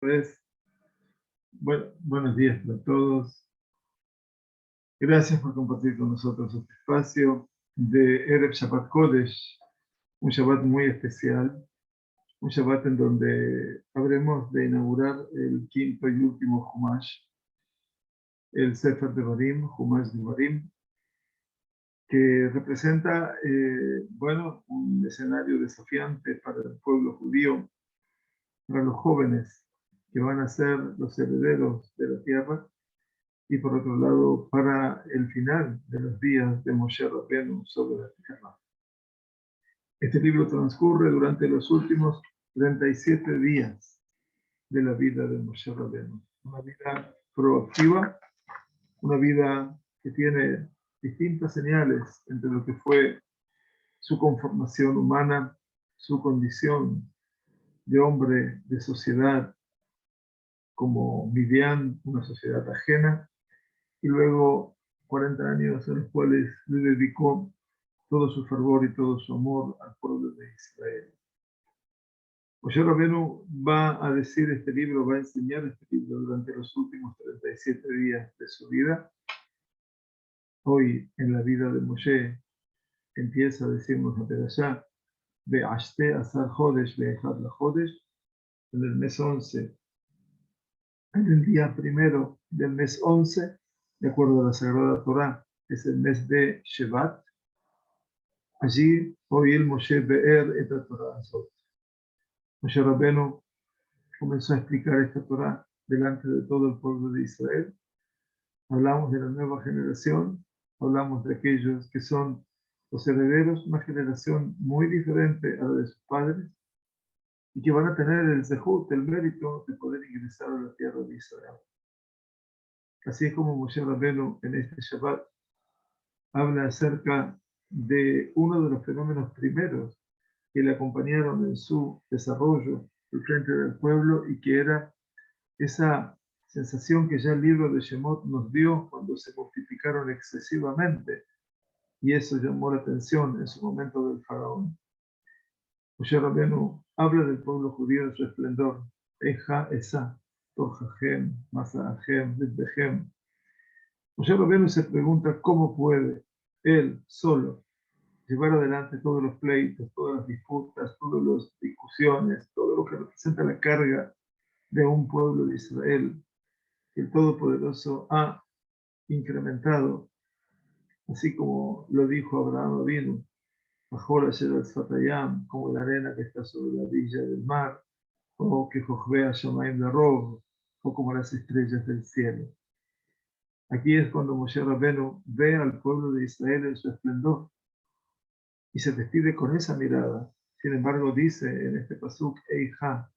Pues, buenos días para todos. Gracias por compartir con nosotros este espacio de Erev Shabbat Kodesh, un Shabbat muy especial, un Shabbat en donde habremos de inaugurar el quinto y último Humash, el Sefer Devarim, Humash Devarim, que representa, un escenario desafiante para el pueblo judío, para los jóvenes que van a ser los herederos de la tierra, y por otro lado, para el final de los días de Moshe Rabbeinu sobre la tierra. Este libro transcurre durante los últimos 37 días de la vida de Moshe Rabbeinu. Una vida proactiva, una vida que tiene distintas señales entre lo que fue su conformación humana, su condición de hombre de sociedad como Midian, una sociedad ajena, y luego 40 años en los cuales le dedicó todo su fervor y todo su amor al pueblo de Israel. Moshe Rabbeinu va a decir este libro, va a enseñar este libro durante los últimos 37 días de su vida. Hoy, en la vida de Moshe, empieza a decirnos la Perashá, Be'ashte Asar Jodesh Be'echad LaJodesh, en el mes 11, en el día primero del mes 11, de acuerdo a la Sagrada Torá, es el mes de Shevat. Allí, hoy el Moshe Be'er esta Torah azot. Moshe Rabbeinu comenzó a explicar esta Torah delante de todo el pueblo de Israel. Hablamos de la nueva generación, hablamos de aquellos que son los herederos, una generación muy diferente a la de sus padres, y que van a tener el zehut, el mérito de poder ingresar a la tierra de Israel. Así es como Moshe Rabbeinu en este Shabbat habla acerca de uno de los fenómenos primeros que le acompañaron en su desarrollo al frente del pueblo, y que era esa sensación que ya el libro de Shemot nos dio cuando se mortificaron excesivamente, y eso llamó la atención en su momento del faraón. Moshe Rabbeinu habla del pueblo judío en su esplendor. Eja esa, Torjahem, Masahem, Rizbehem. Moshe Rabbeinu se pregunta cómo puede él solo llevar adelante todos los pleitos, todas las disputas, todas las discusiones, todo lo que representa la carga de un pueblo de Israel, que el Todopoderoso ha incrementado, así como lo dijo Abraham Avinu, Bajor Asher al Sfatayam, como la arena que está sobre la orilla del mar, o que Jochbea Shamaim Larov, o como las estrellas del cielo. Aquí es cuando Moshe Rabbeinu ve al pueblo de Israel en su esplendor y se despide con esa mirada. Sin embargo, dice en este pasuk, Eija,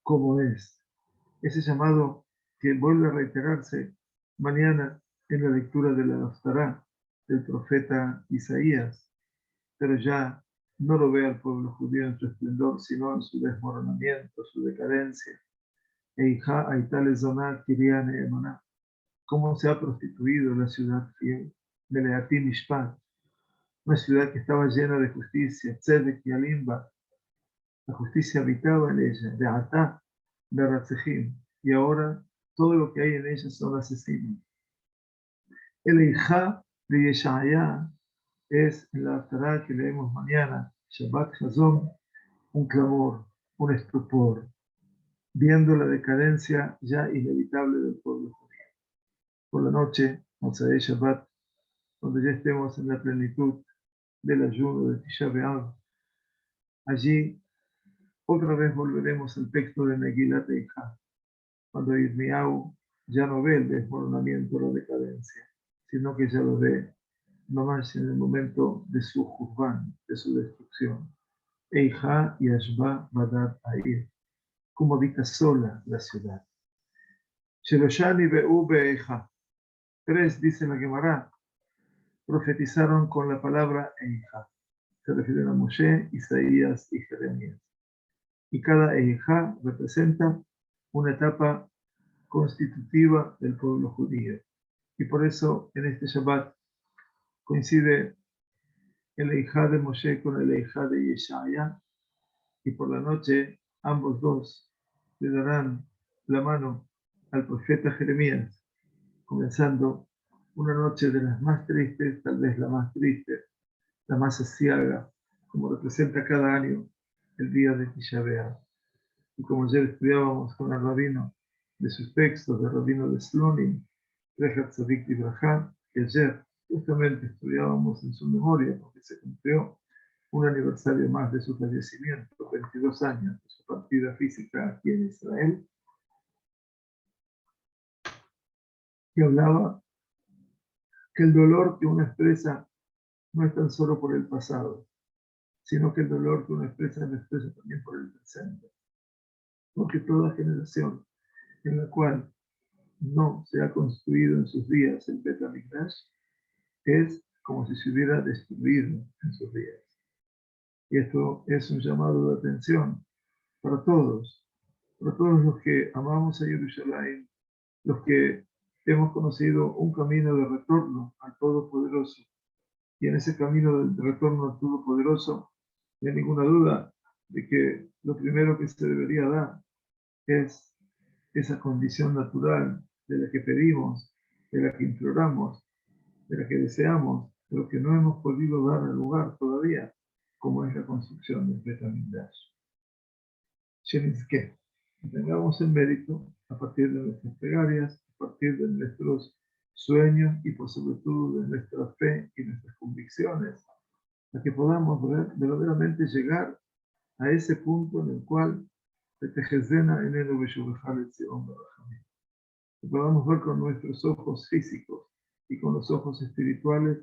¿cómo es? Ese llamado que vuelve a reiterarse mañana en la lectura de la Haftará del profeta Isaías, pero ya no lo ve al pueblo judío en su esplendor, sino en su desmoronamiento, su decadencia. Eija Aitale Zoná Kiriane Emaná. ¿Cómo se ha prostituido la ciudad fiel? Meleati Mishpat, una ciudad que estaba llena de justicia, Tzedek y Alimba. La justicia habitaba en ella, de Atá, de Ratzehim, y ahora todo lo que hay en ella son asesinos. El Eijá de Yeshaya es en la Haftará que leemos mañana, Shabbat Hazón, un clamor, un estupor, viendo la decadencia ya inevitable del pueblo judío. Por la noche, Motzei Shabbat, donde ya estemos en la plenitud del ayuno de Tisha B'Av, allí otra vez volveremos al texto de Megilat Eijá, cuando Yirmiyahu ya no ve el desmoronamiento, la decadencia, sino que ya lo ve nomás en el momento de su juzgán, de su destrucción. Eijá y Ashba Badad Air, como habita sola la ciudad. Sheloshani Be'u Be'eijá. 3, dice la Gemara, profetizaron con la palabra Eijá. Se refieren a Moshe, Isaías y Jeremías. Y cada Eijá representa una etapa constitutiva del pueblo judío. Y por eso en este Shabbat coincide el Eijá de Moshe con el Eijá de Yeshaya, y por la noche ambos dos le darán la mano al profeta Jeremías, comenzando una noche de las más tristes, tal vez la más triste, la más aciaga, como representa cada año el día de Tisha B'Av. Y como ayer estudiábamos con el rabino de sus textos, del rabino de Slonim, Rehat Tzadik Libraja, que ayer justamente estudiábamos en su memoria, porque se cumplió un aniversario más de su fallecimiento, 22 años de su partida física aquí en Israel, que hablaba que el dolor que uno expresa no es tan solo por el pasado, sino que el dolor que uno expresa lo expresa también por el presente. Porque toda generación en la cual no se ha construido en sus días el Bet HaMikdash es como si se hubiera destruido en sus días. Y esto es un llamado de atención para todos los que amamos a Jerusalén, los que hemos conocido un camino de retorno al Todopoderoso. Y en ese camino del retorno al Todopoderoso, no hay ninguna duda de que lo primero que se debería dar es esa condición natural de la que pedimos, de la que imploramos, de la que deseamos, pero que no hemos podido dar al lugar todavía, como es la construcción del Bet HaMikdash. Que tengamos el mérito a partir de nuestras plegarias, a partir de nuestros sueños y por sobre todo de nuestra fe y nuestras convicciones, a que podamos verdaderamente llegar a ese punto en el cual que podamos ver con nuestros ojos físicos y con los ojos espirituales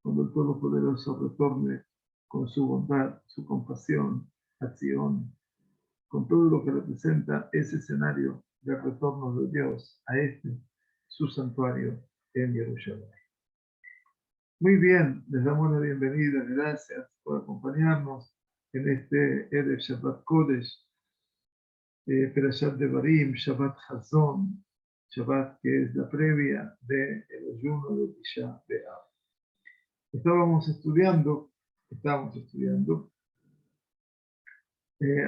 cuando el Todopoderoso retorne con su bondad, su compasión, acción, con todo lo que representa ese escenario del retorno de Dios a su santuario en Jerusalén. Muy bien, les damos la bienvenida, gracias por acompañarnos en este Erev Shabbat Kodesh, Perashat Devarim, Shabbat Hazon, Shabbat que es la previa del ayuno de Tisha B'Av. Estamos estudiando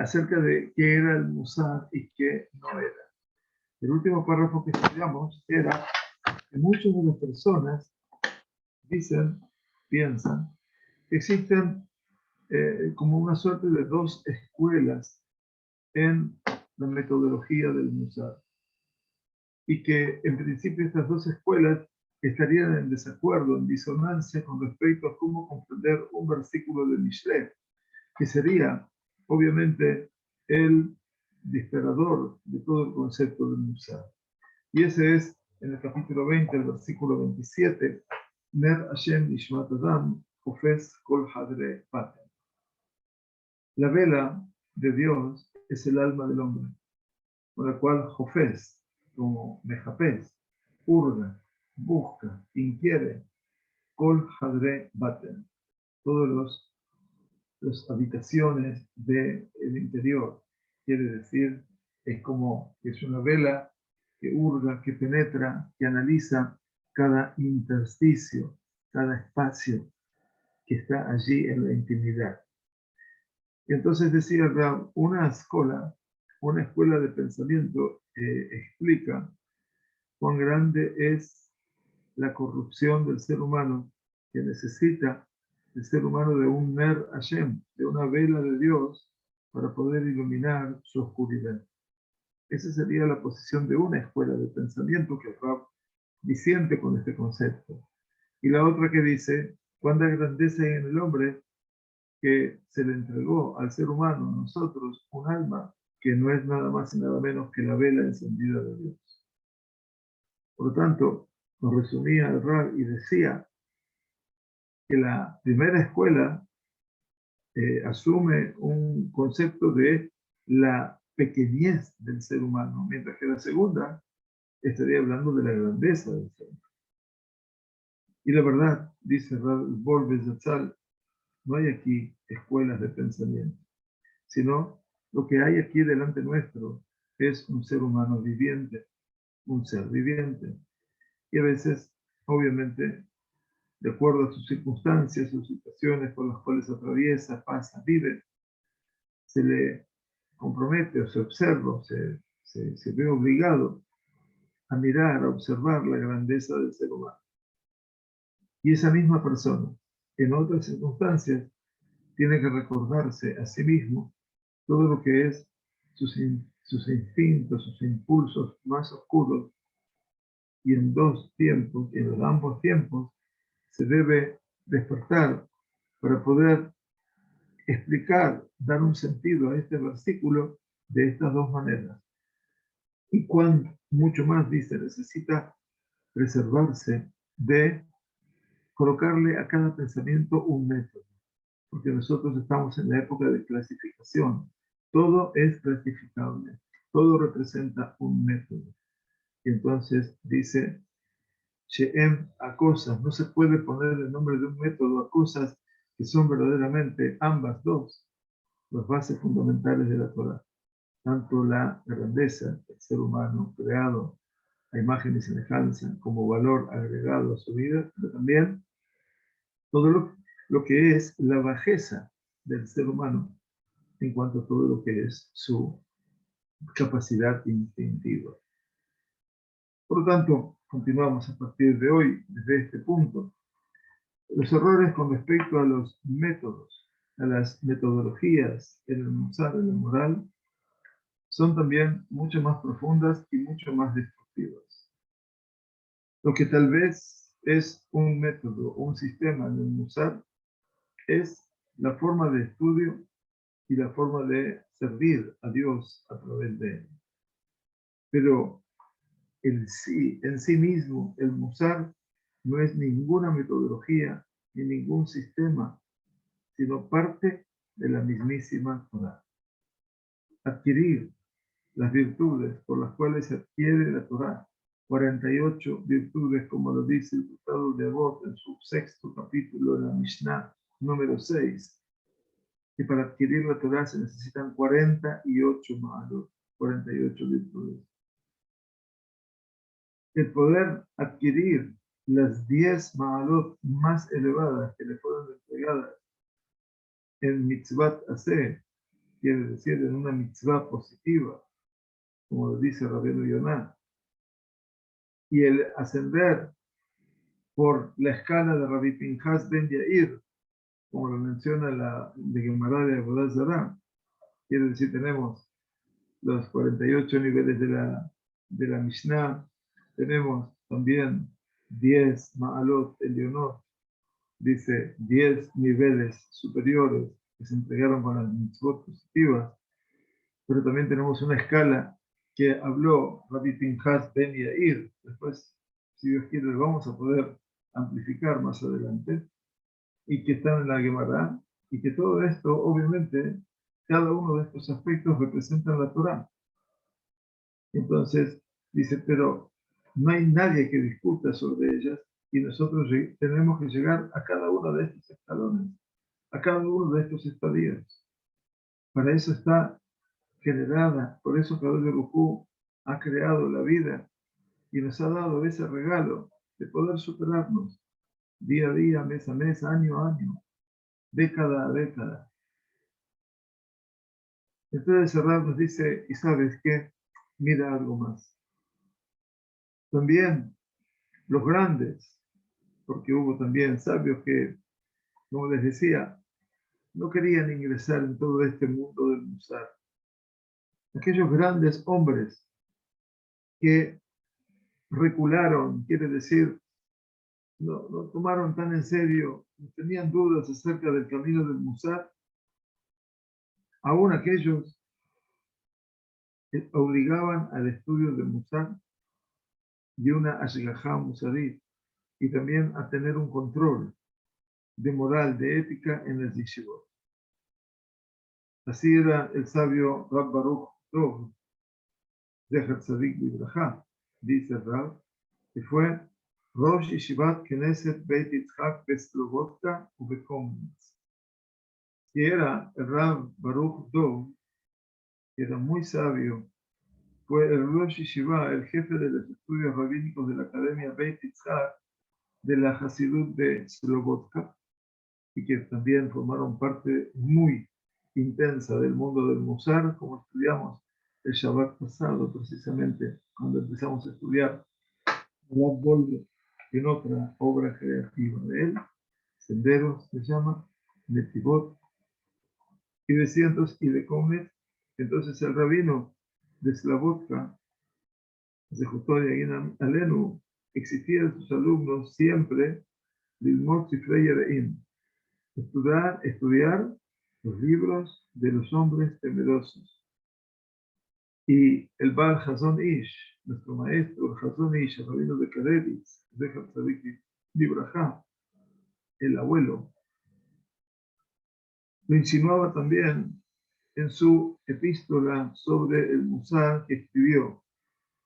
acerca de qué era el Musar y qué no era. El último párrafo que estudiamos era que muchas de las personas piensan que existen como una suerte de dos escuelas en la metodología del Musar. Y que en principio estas dos escuelas estarían en desacuerdo, en disonancia con respecto a cómo comprender un versículo de Mishlei, que sería obviamente el disparador de todo el concepto del Musar. Y ese es en el capítulo 20, el versículo 27, Ner Hashem Nishmat Adam, Ofes Kol Hadre Paten. La vela de Dios es el alma del hombre, con la cual Jofes, como Mejapes, hurga, busca, inquiere, Kol Hadre Baten, todas las habitaciones del interior. Quiere decir, es como que es una vela que hurga, que penetra, que analiza cada intersticio, cada espacio que está allí en la intimidad. Y entonces decía Rab, una escuela de pensamiento explica cuán grande es la corrupción del ser humano, que necesita el ser humano de un Ner Hashem, de una vela de Dios, para poder iluminar su oscuridad. Esa sería la posición de una escuela de pensamiento que Rab disiente con este concepto. Y la otra que dice, cuánta grandeza hay en el hombre que se le entregó al ser humano, a nosotros, un alma que no es nada más y nada menos que la vela encendida de Dios. Por lo tanto, nos resumía el Rab y decía que la primera escuela asume un concepto de la pequeñez del ser humano, mientras que la segunda estaría hablando de la grandeza del ser humano. Y la verdad, dice Rab Volves Zatzal, no hay aquí escuelas de pensamiento, sino lo que hay aquí delante nuestro es un ser humano viviente, un ser viviente. Y a veces, obviamente, de acuerdo a sus circunstancias, sus situaciones por las cuales atraviesa, pasa, vive, se le compromete o se observa, se se ve obligado a mirar, a observar la grandeza del ser humano. Y esa misma persona, en otras circunstancias, tiene que recordarse a sí mismo todo lo que es sus instintos, sus impulsos más oscuros, y en dos tiempos, y en los ambos tiempos, se debe despertar para poder explicar, dar un sentido a este versículo de estas dos maneras. Y cuán mucho más dice, necesita preservarse de colocarle a cada pensamiento un método, porque nosotros estamos en la época de clasificación. Todo es clasificable, todo representa un método. Y entonces dice, She'em a cosas, no se puede poner el nombre de un método a cosas que son verdaderamente ambas dos, las bases fundamentales de la Torah. Tanto la grandeza del ser humano creado a imagen y semejanza como valor agregado a su vida, pero también todo lo que es la bajeza del ser humano en cuanto a todo lo que es su capacidad instintiva. Por lo tanto, continuamos a partir de hoy, desde este punto. Los errores con respecto a los métodos, a las metodologías en el Musar, en la moral, son también mucho más profundas y mucho más destructivas. Lo que tal vez es un método o un sistema en el Musar es la forma de estudio y la forma de servir a Dios a través de él. Pero en sí mismo, el Musar no es ninguna metodología ni ningún sistema, sino parte de la mismísima Torah. Adquirir las virtudes por las cuales se adquiere la Torah, 48 virtudes, como lo dice el Tratado de Avot en su sexto capítulo de la Mishnah, número 6, que para adquirir la Torah se necesitan 48 ma'alot, 48 virtudes. El poder adquirir las 10 ma'alot más elevadas que le fueron entregadas en mitzvat aseh, quiere decir en una mitzvah positiva, como lo dice Rabbeinu Yonah, y el ascender por la escala de Rabbi Pinchas ben Yair, como lo menciona la de Gemara de Avodah Zarah, quiere decir tenemos los 48 niveles de la Mishnah, tenemos también 10 Ma'alot Elionot, dice 10 niveles superiores que se entregaron con las mitzvot positivas, pero también tenemos una escala que habló Rabbi Pinchas ben Yair. Después, si Dios quiere, lo vamos a poder amplificar más adelante, y que están en la Gemara, y que todo esto, obviamente, cada uno de estos aspectos representa la Torah. Entonces, dice, pero no hay nadie que discuta sobre ellas, y nosotros tenemos que llegar a cada uno de estos escalones, a cada uno de estos estadios. Para eso está generada, por eso Kadosh Baruj Hu ha creado la vida y nos ha dado ese regalo de poder superarnos día a día, mes a mes, año a año, década a década. Entonces el Rab nos dice, y sabes qué, mira algo más. También los grandes, porque hubo también sabios que, como les decía, no querían ingresar en todo este mundo del Musar. Aquellos grandes hombres que recularon, quiere decir, no tomaron tan en serio, tenían dudas acerca del camino del Musar, aún aquellos que obligaban al estudio del Musar de una Ashgahá Musarit, y también a tener un control de moral, de ética en el yeshivot. Así era el sabio Rab Baruch Dov, Zecher Tzadik Libraja, dice Rab, que fue Rosh Yeshivat Knesset Beit Yitzhak Beslovodka u Bekomnitz. Que era el Rab Baruch Dov, que era muy sabio, fue el Rosh Yeshiva, el jefe de los estudios rabínicos de la Academia Beit Yitzhak de la Hasidut de Slovodka, y que también formaron parte muy intensa del mundo del Musar, como estudiamos el Shabbat pasado, precisamente, cuando empezamos a estudiar Rav Goldberg en otra obra creativa de él, Senderos se llama, Netivot, y de cientos y de Comet. Entonces el rabino de Slavotka, de Jutoria Alenu, exigía a sus alumnos siempre Lilmot Sifrei Yereim, estudiar los libros de los hombres temerosos. Y el Baal Hazon Ish, nuestro maestro, el Hazon Ish, el rabino de Karelis, de Hatzadik Libraja, el abuelo, lo insinuaba también en su epístola sobre el Musar que escribió.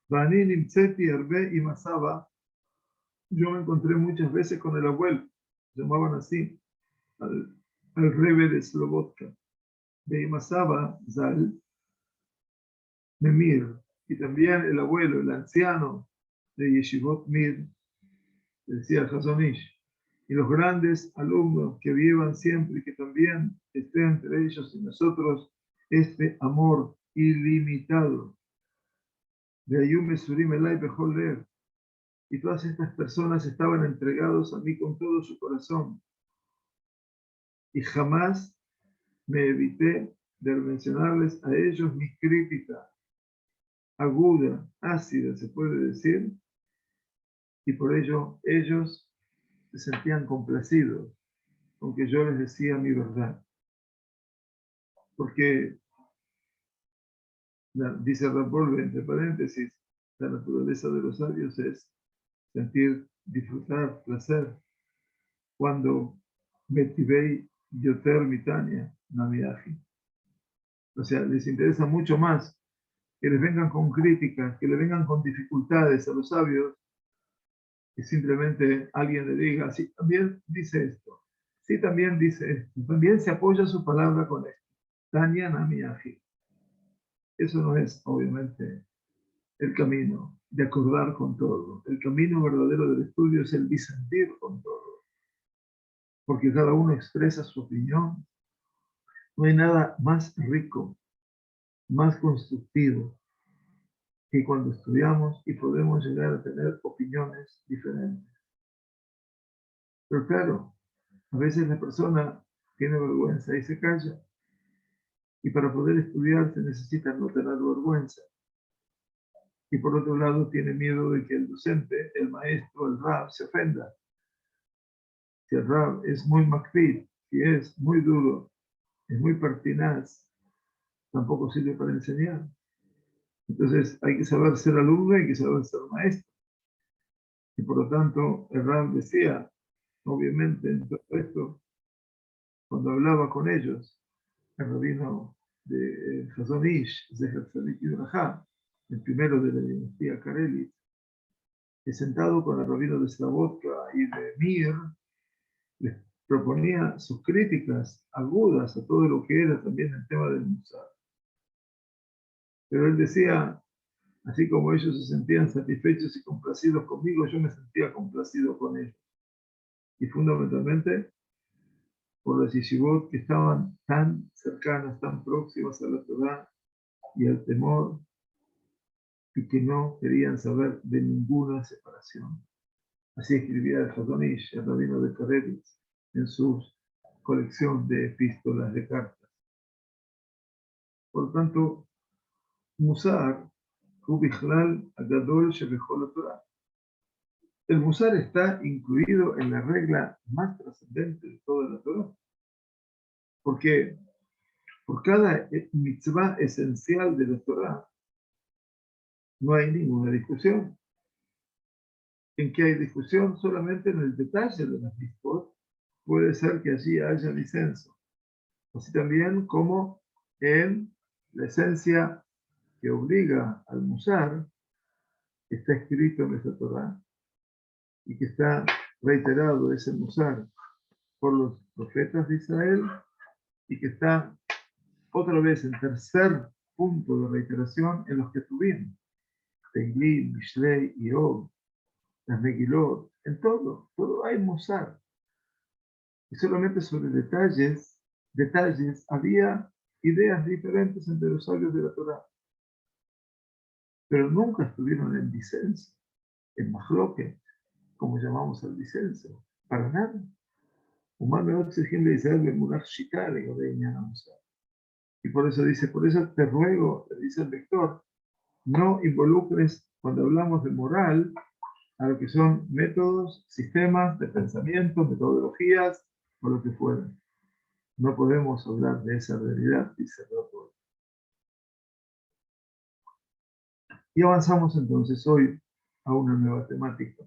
Vani Nimtzeti Arbe y Masaba, yo me encontré muchas veces con el abuelo, llamaban así, al rebe de Slobodka, de Masaba Zal, Memir, y también el abuelo, el anciano de Yeshivot Mir, decía Hazon Ish, y los grandes alumnos que vivan siempre y que también esté entre ellos y nosotros este amor ilimitado de Ayume Surim Elai Bechol Lev. Y todas estas personas estaban entregados a mí con todo su corazón. Y jamás me evité de mencionarles a ellos mi crítica aguda, ácida, se puede decir, y por ello ellos se sentían complacidos, aunque yo les decía mi verdad. Porque, dice Rapolve, entre paréntesis, la naturaleza de los sabios es sentir, disfrutar, placer, cuando Metivei Yoter Mitania Namiaji. O sea, les interesa mucho más que les vengan con críticas, que le vengan con dificultades a los sabios, que simplemente alguien le diga, sí, también dice esto, sí, también dice esto, también se apoya su palabra con esto. Tania Namiaji. Eso no es, obviamente, el camino de acordar con todo. El camino verdadero del estudio es el disentir con todo. Porque cada uno expresa su opinión. No hay nada más rico, más constructivo que cuando estudiamos y podemos llegar a tener opiniones diferentes. Pero claro, a veces la persona tiene vergüenza y se calla. Y para poder estudiar se necesita no tener vergüenza. Y por otro lado tiene miedo de que el docente, el maestro, el Rab se ofenda. Si el Rab es muy makpid, si es muy duro, es muy pertinaz, tampoco sirve para enseñar. Entonces hay que saber ser alumno y hay que saber ser maestro. Y por lo tanto, el Rab decía, obviamente, en todo esto, cuando hablaba con ellos, el rabino de Hazon Ish, Zeher Tzadik Yidrahá, el primero de la dinastía Karelitz, que sentado con el rabino de Slavotka y de Mir, les proponía sus críticas agudas a todo lo que era también el tema del Musar. Pero él decía, así como ellos se sentían satisfechos y complacidos conmigo, yo me sentía complacido con ellos. Y fundamentalmente por las yeshivot que estaban tan cercanas, tan próximas a la Torah y al temor, y que no querían saber de ninguna separación. Así escribía el Hazon Ish, el rabino de Karelitz, en su colección de epístolas de cartas. Por tanto, Musar, Hubichlal Agadol Shebechol Torah. El Musar está incluido en la regla más trascendente de toda la Torah. Porque por cada mitzvah esencial de la Torah no hay ninguna discusión. En que hay discusión solamente en el detalle de las mitzvot, puede ser que allí haya disenso. Así también como en la esencia que obliga al Musar, que está escrito en esta Torah, y que está reiterado ese Musar por los profetas de Israel, y que está otra vez en tercer punto de reiteración en los que tuvimos, Teilim, Mishlei, Iob, las Megilot, en todo hay Musar. Y solamente sobre detalles, había ideas diferentes entre los sabios de la Torah. pero nunca estuvieron en disenso, en mahloket, como llamamos al disenso, para nada. Humano exigen de Israel de Munach Shita, y por eso dice, por eso te ruego, le dice el lector, no involucres cuando hablamos de moral a lo que son métodos, sistemas de pensamiento, metodologías o lo que fuera. No podemos hablar de esa realidad, dice el autor. Y avanzamos entonces hoy a una nueva temática.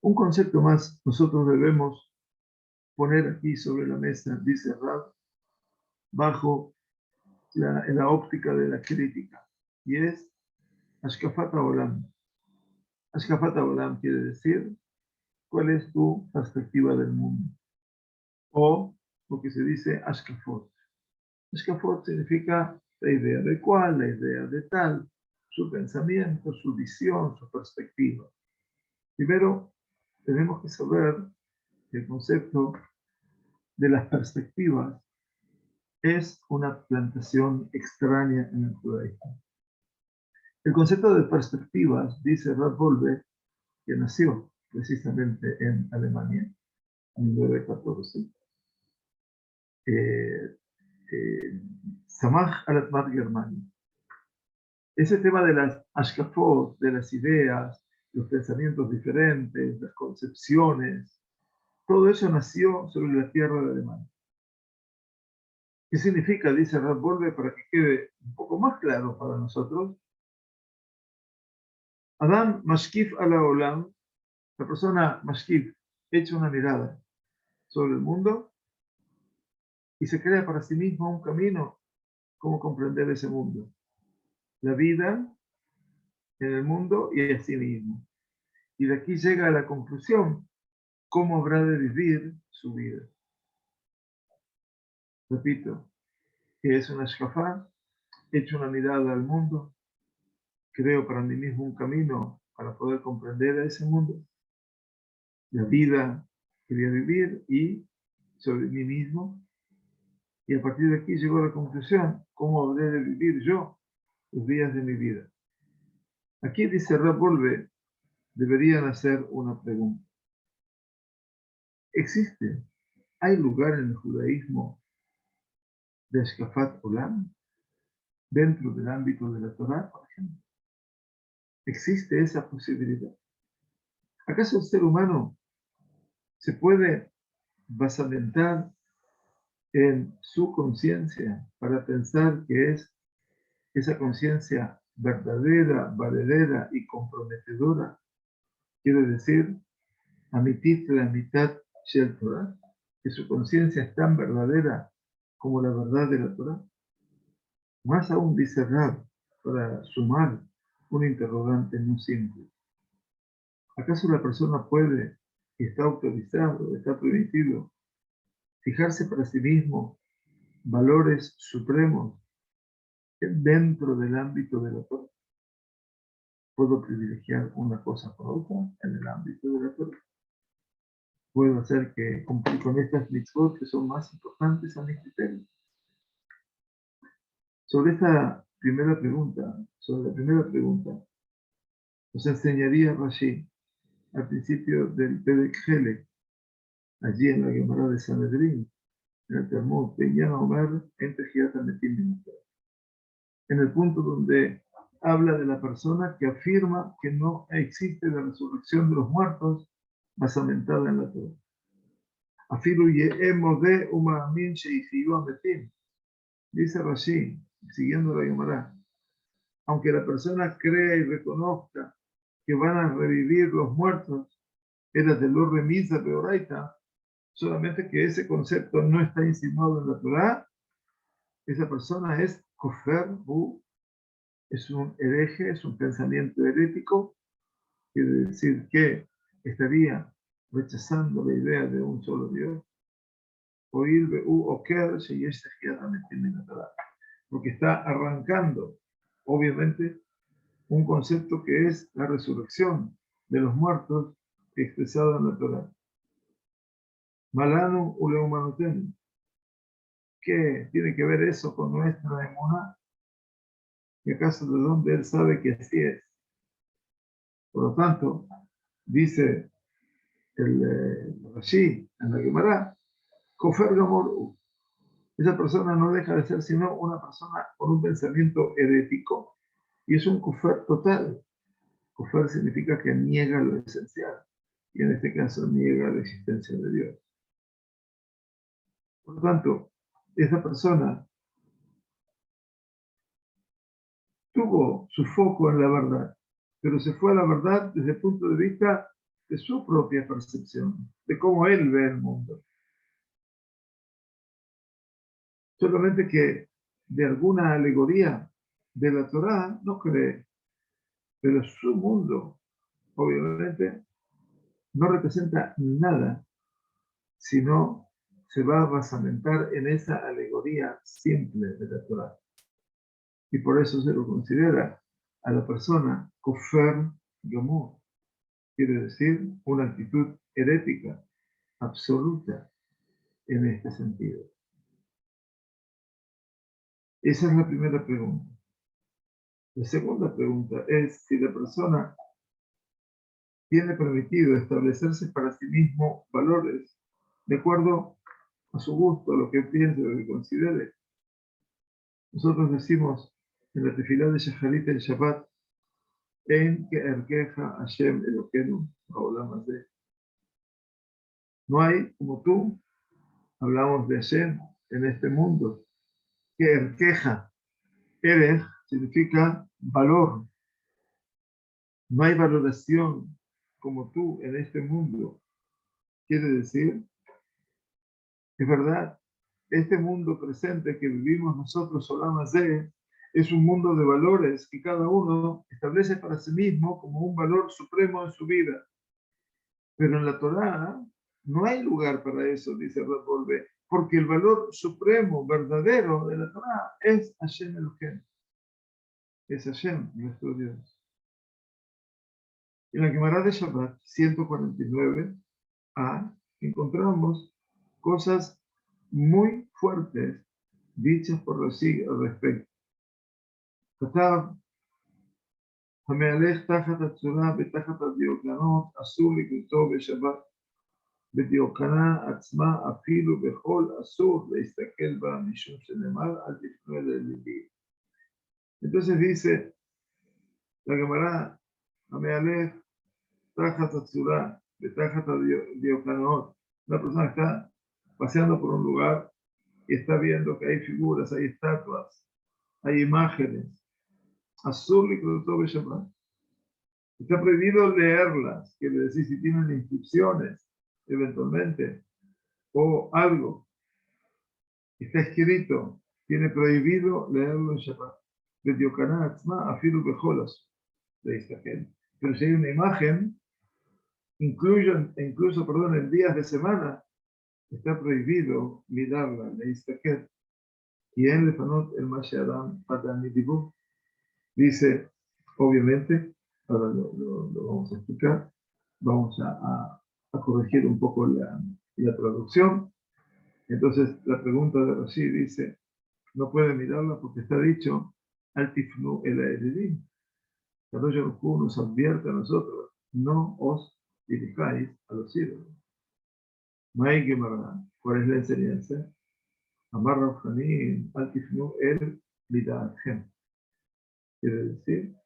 Un concepto más nosotros debemos poner aquí sobre la mesa, dice Rab, bajo la óptica de la crítica, y es Ashkafat Haolam. Ashkafat Haolam quiere decir, ¿cuál es tu perspectiva del mundo? O lo que se dice Ashkafot. Ashkafot significa la idea de cuál, la idea de tal, su pensamiento, su visión, su perspectiva. Primero, tenemos que saber que el concepto de las perspectivas es una plantación extraña en el judaísmo. El concepto de perspectivas, dice Rab Wolbe, que nació precisamente en Alemania en 1914, Samach al-Atmat Germania. Ese tema de las ashkafot, de las ideas, los pensamientos diferentes, las concepciones, todo eso nació sobre la tierra de Alemania. ¿Qué significa? Dice Rab Wolbe, para que quede un poco más claro para nosotros. Adam mashkif ala olam, la persona mashkif, echa una mirada sobre el mundo y se crea para sí mismo un camino, cómo comprender ese mundo. La vida en el mundo y a sí mismo. Y de aquí llega a la conclusión, cómo habrá de vivir su vida. Repito, que es una shkafá, echo una mirada al mundo, creo para mí mismo un camino para poder comprender a ese mundo, la vida que voy a vivir y sobre mí mismo. Y a partir de aquí llegó a la conclusión, cómo habré de vivir yo los días de mi vida. Aquí dice Rab Wolbe, deberían hacer una pregunta. ¿Existe? ¿Hay lugar en el judaísmo de Ashkafat Olam dentro del ámbito de la Torá, por ejemplo? ¿Existe esa posibilidad? ¿Acaso el ser humano se puede basamentar en su conciencia para pensar que es esa conciencia verdadera, valedera y comprometedora? Quiere decir, amitit la mitad shel Torah, que su conciencia es tan verdadera como la verdad de la Torah. Más aún dice Rab, para sumar un interrogante muy simple. ¿Acaso la persona puede, y está autorizado, está permitido, fijarse para sí mismo valores supremos dentro del ámbito de la Torah? ¿Puedo privilegiar una cosa por otra en el ámbito de la Torah? ¿Puedo hacer que cumplir con estas mitzvot que son más importantes a mi criterio? Sobre la primera pregunta, nos enseñaría Rashi al principio del Perek Helek, allí en la Gemara de Sanedrín, en el Talmud, Peña Omer, en Tejiat Ametim, en el punto donde habla de la persona que afirma que no existe la resurrección de los muertos basamentada en la Torah. Afilu ye'emo de uma'amin she'ichiyu ametim. Dice Rashi, siguiendo la Gemara, aunque la persona crea y reconozca que van a revivir los muertos, era de lo remisa peoraita, solamente que ese concepto no está insinuado en la Torah, esa persona es kofer, es un hereje, es un pensamiento herético, quiere decir que estaría rechazando la idea de un solo Dios, porque está arrancando, obviamente, un concepto que es la resurrección de los muertos expresado en la Torah. Malanu uleumanuten. ¿Qué tiene que ver eso con nuestra emuná? ¿Y acaso de dónde él sabe que así es? Por lo tanto, dice el Rashi en la Gemara, Kofer Gamor, esa persona no deja de ser sino una persona con un pensamiento herético y es un Kofer total. Kofer significa que niega lo esencial y en este caso niega la existencia de Dios. Por lo tanto, esa persona tuvo su foco en la verdad, pero se fue a la verdad desde el punto de vista de su propia percepción, de cómo él ve el mundo. Solamente que de alguna alegoría de la Torá no cree, pero su mundo, obviamente, no representa nada, sino se va a basamentar en esa alegoría simple de la Torá. Y por eso se lo considera a la persona Kofer Gomor, quiere decir una actitud herética absoluta en este sentido. Esa es la primera pregunta. La segunda pregunta es si la persona tiene permitido establecerse para sí mismo valores de acuerdo a su gusto, a lo que piense, a lo que considere. Nosotros decimos en la tefilá de Shacharit el Shabbat, en que erkeja Hashem Elokeinu, Haolam Hazeh. No hay como tú, hablamos de Hashem en este mundo, que erkeja, erej significa valor. No hay valoración como tú en este mundo. Quiere decir, es verdad, este mundo presente que vivimos nosotros, Olam Hazeh, es un mundo de valores que cada uno establece para sí mismo como un valor supremo en su vida. Pero en la Torá no hay lugar para eso, dice Rav Wolbe, porque el valor supremo, verdadero de la Torá es Hashem Elohim. Es Hashem, nuestro Dios. En la Gemara de Shabbat 149a encontramos cosas muy fuertes dichas por Rashi al respecto. כתב, המהלך תחת הצורה ותחת הדיוקנות אסור לקראתו בשבת. בדיוקנה עצמה אפילו בכל אסור להסתכל בה משום שנאמר אל תפנו אל הליבי. Entonces dice la Gemara, המהלך תחת הצורה ותחת הדיוקנות. Una persona está paseando por un lugar y está viendo que hay figuras, hay estatuas, hay imágenes. Azul y Shabbat. Está prohibido leerlas, quiere decir si tienen inscripciones, eventualmente, o algo. Está escrito, tiene prohibido leerlo en Shabbat. Pero si hay una imagen, incluso en días de semana, está prohibido mirarla, leistaket. Y en Lefanot el Mashiach Patanidibu dice, obviamente, ahora lo vamos a explicar, vamos a corregir un poco la traducción. Entonces, la pregunta de Rashi dice, no puede mirarla porque está dicho, Altifnu el Aeredim. Kadosh Baruj Hu nos advierte a nosotros, no os dirijáis a los ídolos. Mai Gemara, ¿cuál es la enseñanza? Amar Rafanim, Altifnu el Lidaathem. Quiere decir,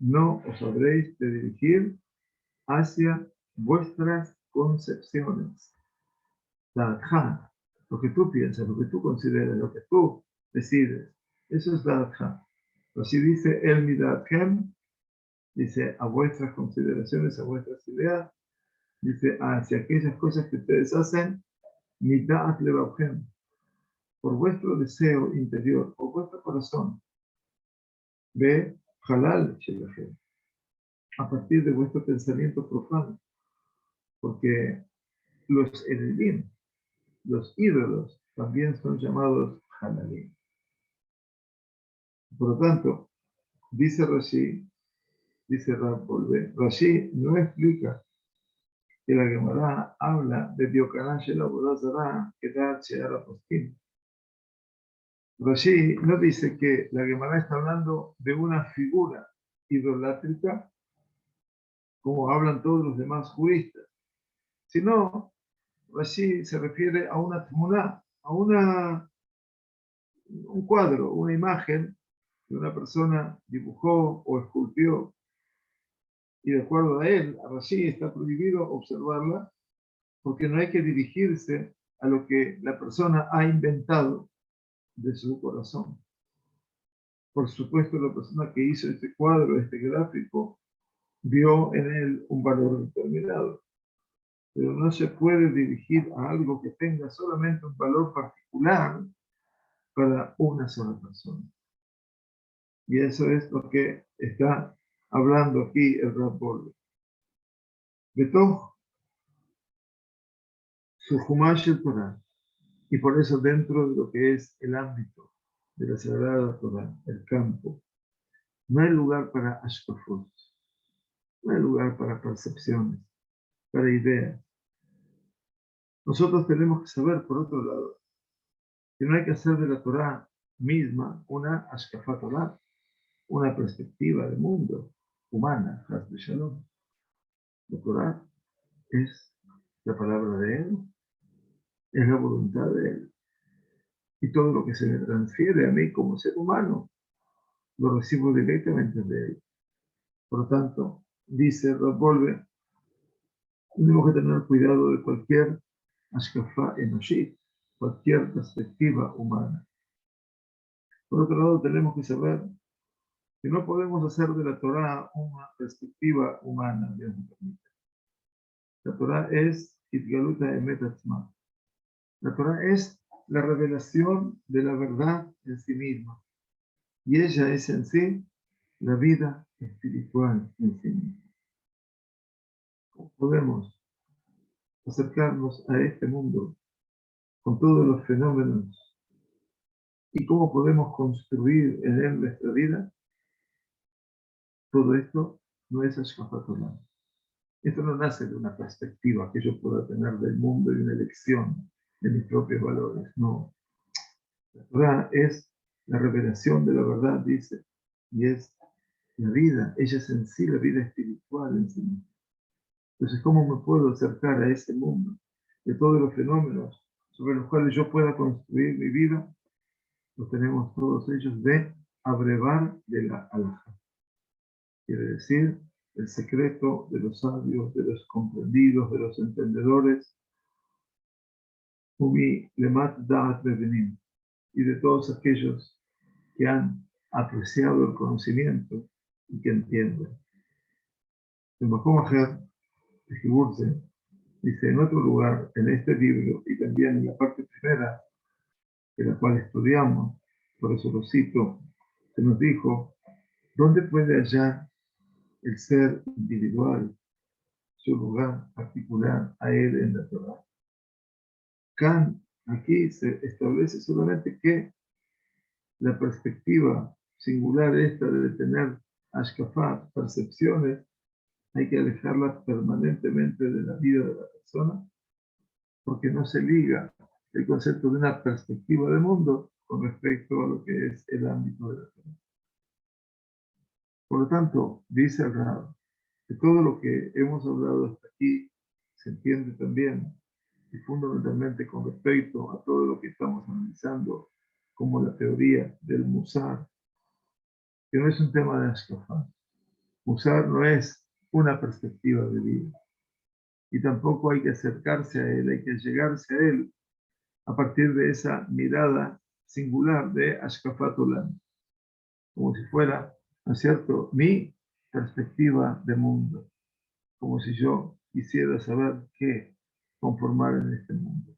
no os habréis de dirigir hacia vuestras concepciones. Da'atcha, lo que tú piensas, lo que tú consideras, lo que tú decides, eso es Da'atcha. Así dice el Midatchem, dice a vuestras consideraciones, a vuestras ideas, dice hacia aquellas cosas que ustedes hacen, Mida'at Levavchem, por vuestro deseo interior, por vuestro corazón, ve Halal Shelachem, a partir de vuestro pensamiento profano, porque los Eredim, los ídolos, también son llamados Halalim. Por lo tanto, dice Rashi, dice Rav Wolbe, Rashi no explica que la Gemara habla de Diokaná Shel Avodah Zará que da Shear Apostim. Rashi no dice que la Gemara está hablando de una figura idolátrica, como hablan todos los demás juristas, sino Rashi se refiere a una tmuná, a un cuadro, una imagen que una persona dibujó o esculpió, y de acuerdo a él, a Rashi está prohibido observarla porque no hay que dirigirse a lo que la persona ha inventado de su corazón. Por supuesto, la persona que hizo este cuadro, este gráfico, vio en él un valor determinado, pero no se puede dirigir a algo que tenga solamente un valor particular para una sola persona. Y eso es lo que está hablando aquí el Rav Wolbe. De todo su Humash el Torah, y por eso dentro de lo que es el ámbito de la Sagrada Torah, el campo, no hay lugar para ashkafot, no hay lugar para percepciones, para ideas. Nosotros tenemos que saber, por otro lado, que no hay que hacer de la Torah misma una ashkafat Torah, una perspectiva del mundo humana, Haz de Shalom. La Torah es la palabra de Él, es la voluntad de Él. Y todo lo que se me transfiere a mí como ser humano, lo recibo directamente de Él. Por lo tanto, dice Rav Wolbe, tenemos que tener cuidado de cualquier ashkafá enoshit, cualquier perspectiva humana. Por otro lado, tenemos que saber que no podemos hacer de la Torah una perspectiva humana, Dios nos permite. La Torah es Itgaluta Emet Atzma. La Torah es la revelación de la verdad en sí misma. Y ella es en sí la vida espiritual en sí misma. ¿Cómo podemos acercarnos a este mundo con todos los fenómenos y cómo podemos construir en él nuestra vida? Todo esto no es Ashkafat Olam. Esto no nace de una perspectiva que yo pueda tener del mundo y una elección de mis propios valores. No. La Torah es la revelación de la verdad, dice, y es la vida. Ella es en sí la vida espiritual en sí misma. Entonces, ¿cómo me puedo acercar a ese mundo de todos los fenómenos sobre los cuales yo pueda construir mi vida? Los tenemos todos ellos de abrevar de la alja. Quiere decir, el secreto de los sabios, de los comprendidos, de los entendedores, y de todos aquellos que han apreciado el conocimiento y que entienden. El Makom Aher de Hiburze dice en otro lugar, en este libro y también en la parte primera, de la cual estudiamos, por eso lo cito, se nos dijo, ¿dónde puede hallar el ser individual su lugar particular a él en la Torah? Kant aquí se establece solamente que la perspectiva singular esta de tener ashkafat, percepciones, hay que alejarla permanentemente de la vida de la persona, porque no se liga el concepto de una perspectiva de mundo con respecto a lo que es el ámbito de la Torah. Por lo tanto, dice el Rab, que todo lo que hemos hablado hasta aquí se entiende también y fundamentalmente con respecto a todo lo que estamos analizando como la teoría del Musar, que no es un tema de Ashkafá. Musar no es una perspectiva de vida y tampoco hay que acercarse a él, hay que llegarse a él a partir de esa mirada singular de Ashkafat Olam, como si fuera, ¿no es cierto?, mi perspectiva de mundo, como si yo quisiera saber qué conformar en este mundo.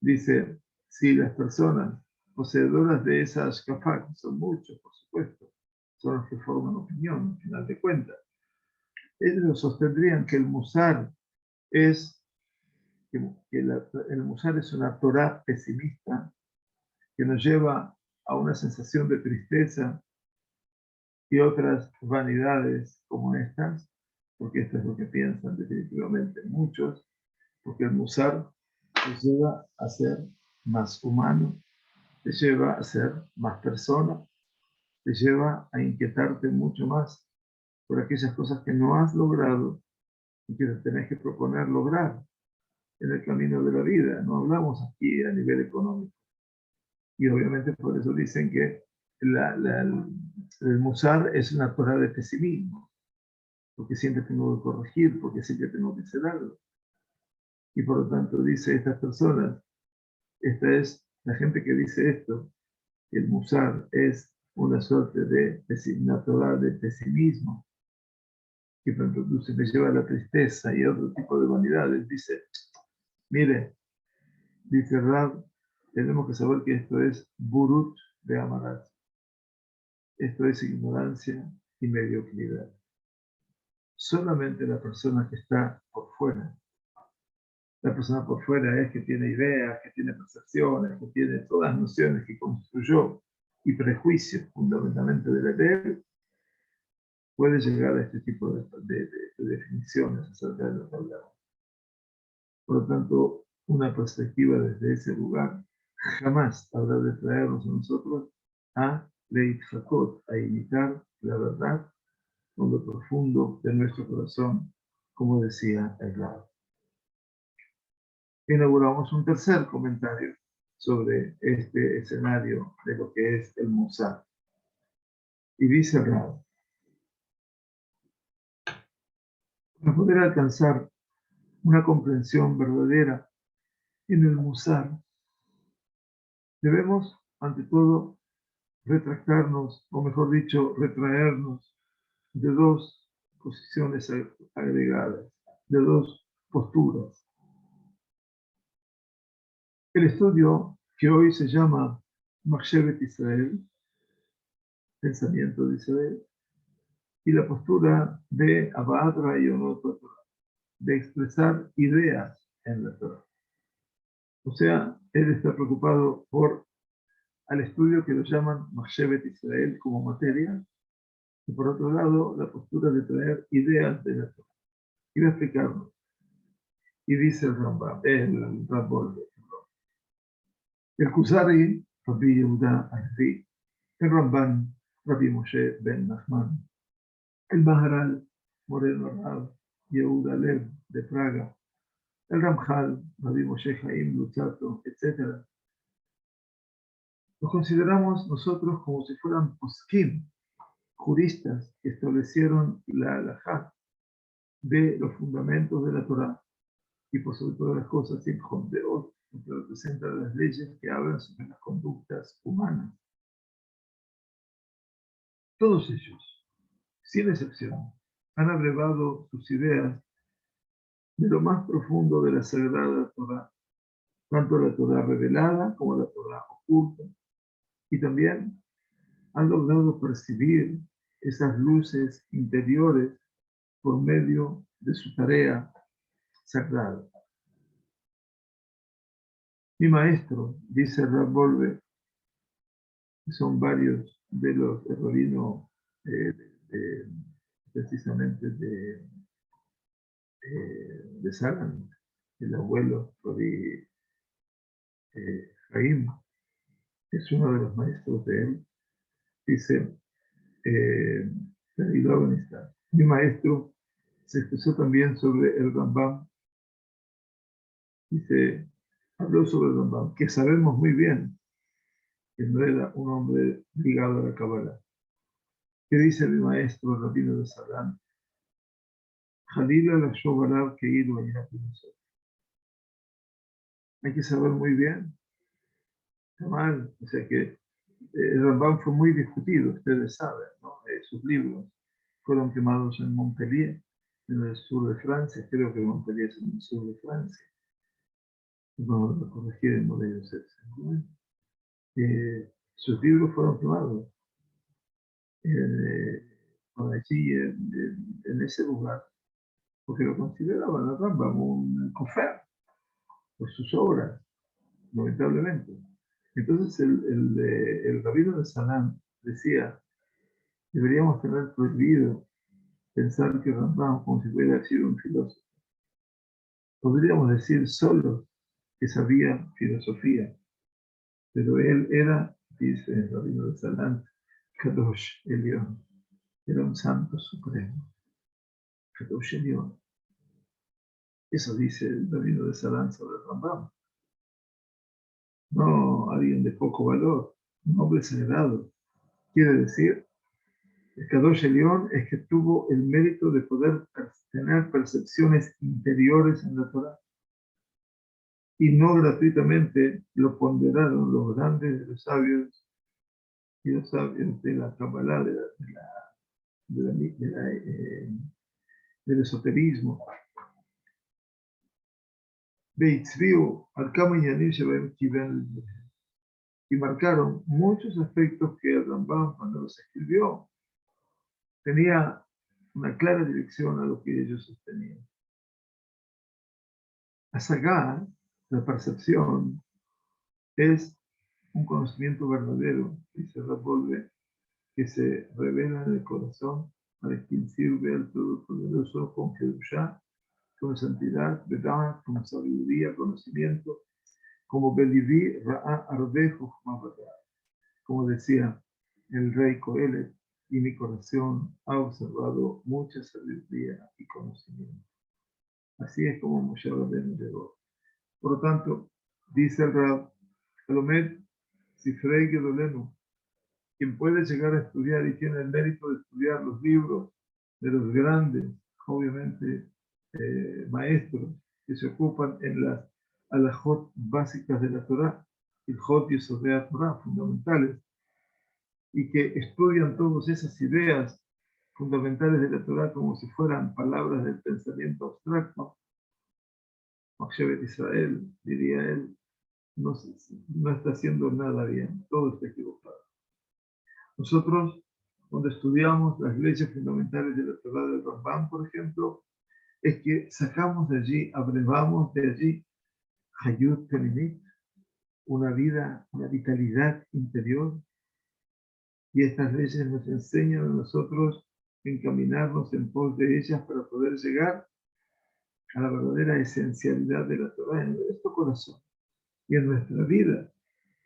Dice, si las personas poseedoras de esa Ashkafat, son muchos, por supuesto, son los que forman opinión, al final de cuentas, ellos sostendrían que el Musar es, el Musar es una Torah pesimista que nos lleva a una sensación de tristeza y otras vanidades como estas, porque esto es lo que piensan definitivamente muchos, porque el Musar nos lleva a ser más humano, te lleva a ser más persona, te lleva a inquietarte mucho más por aquellas cosas que no has logrado y que te tenés que proponer lograr en el camino de la vida. No hablamos aquí a nivel económico. Y obviamente por eso dicen que el Musar es una Torah de pesimismo, porque siempre tengo que corregir, porque siempre tengo que hacer algo. Y por lo tanto dice estas personas, esta es la gente que dice esto, que el Musar es una suerte de una Torah de pesimismo, que produce, me lleva a la tristeza y a otro tipo de vanidades. Dice, mire, dice Rab, tenemos que saber que esto es Burut de Amarat. Esto es ignorancia y mediocridad. Solamente la persona que está por fuera, la persona por fuera es que tiene ideas, que tiene percepciones, que tiene todas las nociones que construyó y prejuicios fundamentalmente de la ley, puede llegar a este tipo de definiciones acerca de lo que hablamos. Por lo tanto, una perspectiva desde ese lugar jamás habrá de traernos a nosotros a Leitchakot, a imitar la verdad con lo profundo de nuestro corazón, como decía el Rab. Inauguramos un tercer comentario sobre este escenario de lo que es el Musar. Y dice el Rab, para poder alcanzar una comprensión verdadera en el Musar, debemos, ante todo, retractarnos, o mejor dicho, retraernos de dos posiciones agregadas, de dos posturas. El estudio que hoy se llama Machshevet Israel, pensamiento de Israel, y la postura de Abad Rayonot Torah, de expresar ideas en la Torah. O sea, él está preocupado por al estudio que lo llaman Machshevet Israel como materia, y por otro lado, la postura de traer ideas de la Torah. Y voy a explicarlo. Y dice el Rambam, el Rambam, el Kuzari, Rabbi Yehuda Alfi, el Ramban, Rabbi Moshe ben Nachman, el Maharal, Moreno Rab, Yehuda Lev de Praga, el Ramjal, Rabbi Moshe Chaim Luzzatto, etc. Los consideramos nosotros como si fueran poskim, juristas que establecieron la halajá de los fundamentos de la Torah y por sobre todas las cosas sin Deot, que representan las leyes que hablan sobre las conductas humanas. Todos ellos, sin excepción, han abrevado sus ideas de lo más profundo de la Sagrada Torah, tanto la Torah revelada como la Torah oculta, y también han logrado percibir esas luces interiores por medio de su tarea sagrada. Mi maestro, dice Rab Wolbe, que son varios de los rabinos precisamente de Saran, el abuelo Rabbi Jaim, es uno de los maestros de él, dice, mi maestro se expresó también sobre el Rambam, dice, habló sobre el Rambam, que sabemos muy bien que no era un hombre ligado a la Kabbalah. ¿Qué dice mi maestro, el rabino de Saran? Jalila la Shobalab que ido allá. Hay que saber muy bien, mal, o sea que el Rambam fue muy discutido, ustedes saben, ¿no? Sus libros fueron quemados en Montpellier, en el sur de Francia, creo que Montpellier es en el sur de Francia. Vamos a corregir el modelo ¿no? Sus libros fueron quemados allí en ese lugar, porque lo consideraban a Rambam un cofer por sus obras, lamentablemente. Entonces el rabino de Sanán decía, deberíamos tener prohibido pensar que Rambam como si hubiera sido un filósofo. Podríamos decir solo que sabía filosofía, Pero él era, dice el rabino de Salant, Kadosh Elión, era un santo supremo, Kadosh Elión. Eso dice el rabino de Salant sobre el Rambam. No alguien de poco valor, un hombre sagrado. Quiere decir, el Kadosh Elión es que tuvo el mérito de poder tener percepciones interiores en la Torah. Y no gratuitamente lo ponderaron los grandes de los sabios y los sabios de la Kabbalah, del esoterismo. Y marcaron muchos aspectos que el Rambam, cuando los escribió, tenía una clara dirección a lo que ellos sostenían. Asagá, la percepción, es un conocimiento verdadero, dice Rabbolve, que se revela en el corazón para quien sirve al Todopoderoso con Kedushá, con santidad, verdad, con sabiduría, conocimiento, como Beliví, Ra'a, Arvejo, como decía el rey Coelet, y mi corazón ha observado mucha sabiduría y conocimiento. Así es como Moshe Rabbeinu llegó. Por lo tanto, dice el Rab, Elomet, Sifrei Gedolenu, quien puede llegar a estudiar y tiene el mérito de estudiar los libros de los grandes, obviamente, maestros que se ocupan en las alajot básicas de la Torah, el Jot y Sodea Torah, fundamentales, y que estudian todas esas ideas fundamentales de la Torah como si fueran palabras del pensamiento abstracto. Machshevet Israel, diría él, no está haciendo nada bien, todo está equivocado. Nosotros, cuando estudiamos las leyes fundamentales de la Torah del Rambam, por ejemplo, es que sacamos de allí, abrevamos de allí, Hayut Teminit, una vida, una vitalidad interior, y estas leyes nos enseñan a nosotros encaminarnos en pos de ellas para poder llegar a la verdadera esencialidad de la Torah en nuestro corazón y en nuestra vida,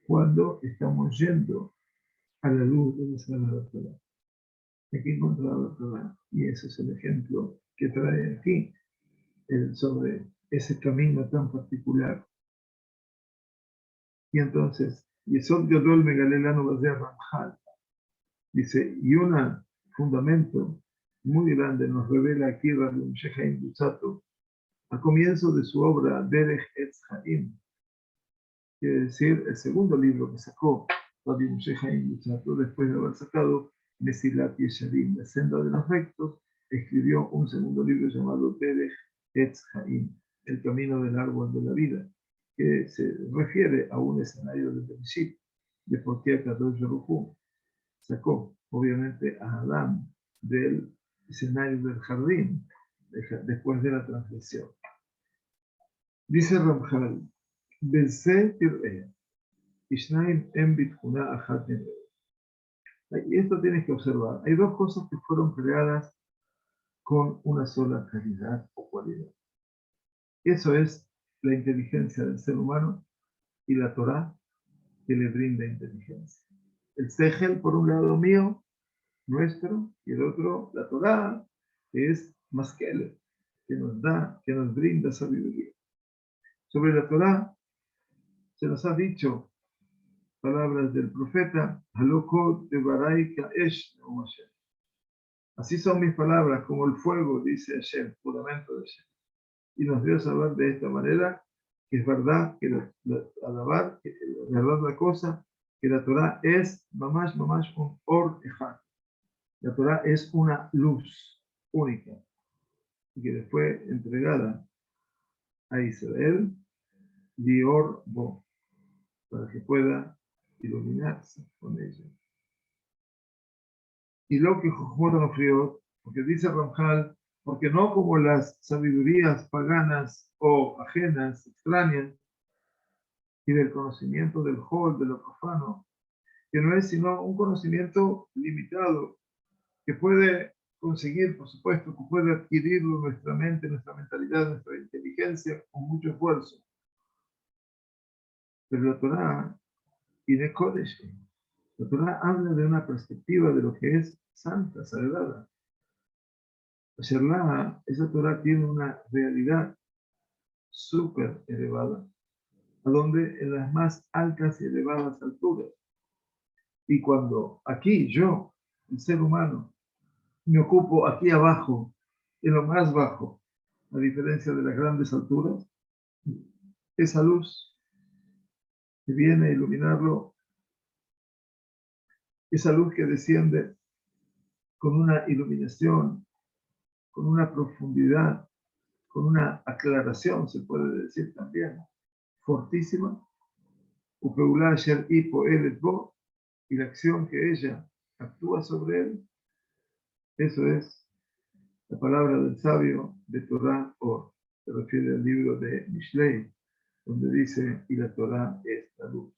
cuando estamos yendo a la luz de la Sagrada Torah. Hay que encontrar la Torah, y ese es el ejemplo que trae aquí sobre ese camino tan particular. Y entonces, Yesod Gadol Megalelano Bazer Ramjal dice, y un fundamento muy grande nos revela aquí Rabbi Moshe Chaim Luzzatto al comienzo de su obra Derech Etz Chaim, quiere decir el segundo libro que sacó Rabbi Moshe Chaim Luzzatto después de haber sacado Mesilat Yesharim, la senda de los rectos, escribió un segundo libro llamado Derech Etz Chaim, el camino del árbol de la vida, que se refiere a un escenario de Bereshit, de por qué Akadosh Baruj Hu sacó, obviamente, a Adán del escenario del jardín después de la transgresión. Dice Ramjal, y esto tienes que observar. Hay dos cosas que fueron creadas con una sola calidad o cualidad. Eso es la inteligencia del ser humano y la Torah que le brinda inteligencia. El Sejel, por un lado mío, nuestro, y el otro, la Torah, que es Maskele, que nos brinda sabiduría. Sobre la Torah, se nos ha dicho palabras del profeta, Halokot de Baraika Esh, así son mis palabras, como el fuego, dice Hashem, juramento de Hashem. Y nos dio a saber de esta manera que es verdad que alabar, que es verdad la cosa, que la Torah es mamash un or ejad. La Torah es una luz única y que fue entregada a Israel, Dior Bo, para que pueda iluminarse con ella. Y lo que Jochmot Anofriot, porque dice Ramjal, porque no como las sabidurías paganas o ajenas, extrañas, y del conocimiento del Hol, de lo profano, que no es sino un conocimiento limitado, que puede conseguir, por supuesto, que puede adquirirlo nuestra mente, nuestra mentalidad, nuestra inteligencia, con mucho esfuerzo. Pero la Torah y de Kodesh. La Torah habla de una perspectiva de lo que es santa, sagrada. Esa Torah tiene una realidad súper elevada, a donde en las más altas y elevadas alturas. Y cuando aquí yo, el ser humano, me ocupo aquí abajo, en lo más bajo, a diferencia de las grandes alturas, esa luz que viene a iluminarlo, esa luz que desciende con una iluminación, con una profundidad, con una aclaración, se puede decir también, fortísima, y la acción que ella actúa sobre él, eso es la palabra del sabio de Torah, o se refiere al libro de Mishlei, donde dice, y la Torah es la luz.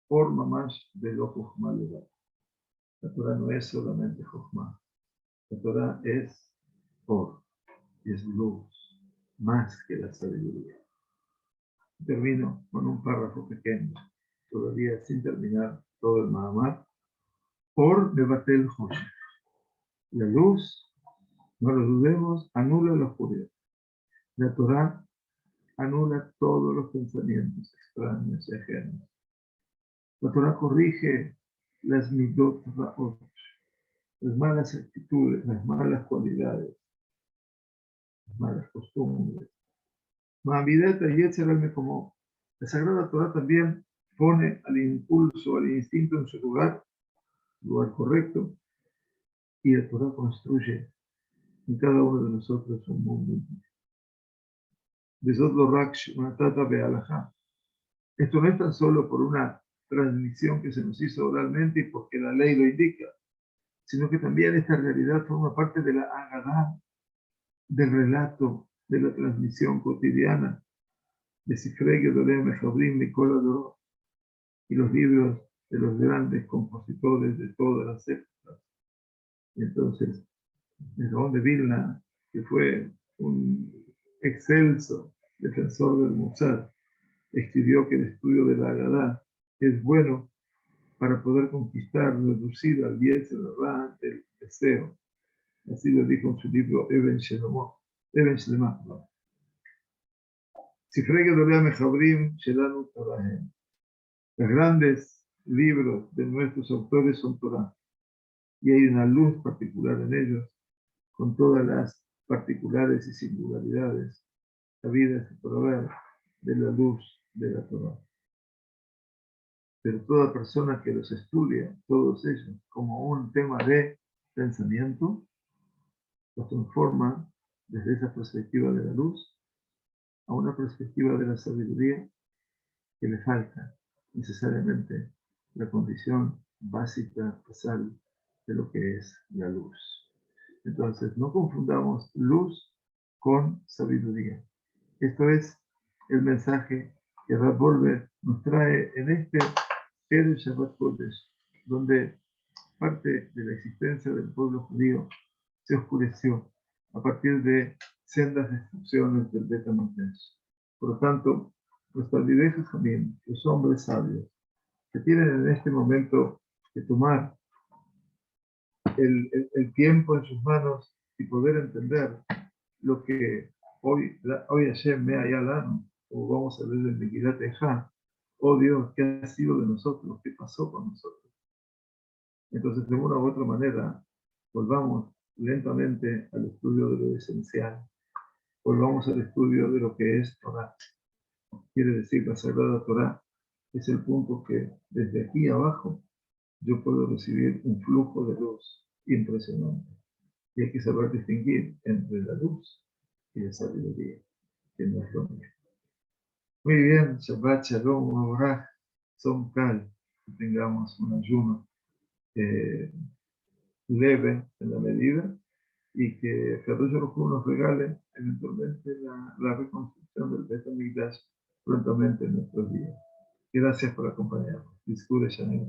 Or mamash de lo Jochma levad. La Torah no es solamente Jochma. La Torah es Or, y es luz, más que la sabiduría. Termino con un párrafo pequeño, todavía sin terminar todo el Mahamar. Or mevatel Hosh. La luz, no lo dudemos, anula la oscuridad. La Torah anula todos los pensamientos extraños y ajenos. La Torah corrige las midot ra'ot, las malas actitudes, las malas cualidades, las malas costumbres. Ma'avidata Yetzerame, como la Sagrada Torah también pone al impulso, al instinto en su lugar correcto, y la Torah construye en cada uno de nosotros un mundo. Esto no es tan solo por una transmisión que se nos hizo oralmente y porque la ley lo indica, sino que también esta realidad forma parte de la Agadá, del relato, de la transmisión cotidiana de Sifrei Gedolei Mechabrim Mikol Adorot y los libros de los grandes compositores de todas las épocas. Y entonces, el Gaón de Vilna, que fue un excelso defensor del Musar, escribió que el estudio de la Agadá es bueno para poder conquistar, reducir al Yetzer Hara del deseo. Así lo dijo en su libro Eben Shlema. Sifrei Gedolei Mechabrim Shelanu Torahem. Los grandes libros de nuestros autores son Torah, y hay una luz particular en ellos, con todas las particulares y singularidades habidas y por haber de la luz de la Torah. Pero toda persona que los estudia, todos ellos, como un tema de pensamiento, los transforma desde esa perspectiva de la luz a una perspectiva de la sabiduría que le falta necesariamente la condición básica, basal de lo que es la luz. Entonces, no confundamos luz con sabiduría. Esto es el mensaje que Rav Wolbe nos trae en este Erev Shabbat Kodesh, donde parte de la existencia del pueblo judío se oscureció a partir de sendas destrucciones del Bet HaMikdash. Por lo tanto, los talmidei jamim, los hombres sabios, que tienen en este momento que tomar el tiempo en sus manos y poder entender lo que hoy Hashem me haya dado, o vamos a ver en Megillat Eja, oh Dios, ¿qué ha sido de nosotros? ¿Qué pasó con nosotros? Entonces, de una u otra manera, volvamos lentamente al estudio de lo esencial, volvamos al estudio de lo que es Torah. Quiere decir, la Sagrada Torah es el punto que desde aquí abajo yo puedo recibir un flujo de luz impresionante. Y hay que saber distinguir entre la luz y la sabiduría, que no es lo mismo. Muy bien, Shabbat Shalom, Abraham, Tzom Kal, que tengamos un ayuno leve en la medida y que Kadosh Baruj Hu nos regale eventualmente la reconstrucción del Bet HaMikdash prontamente en nuestros días. Gracias por acompañarnos. Disculpe, Shanim,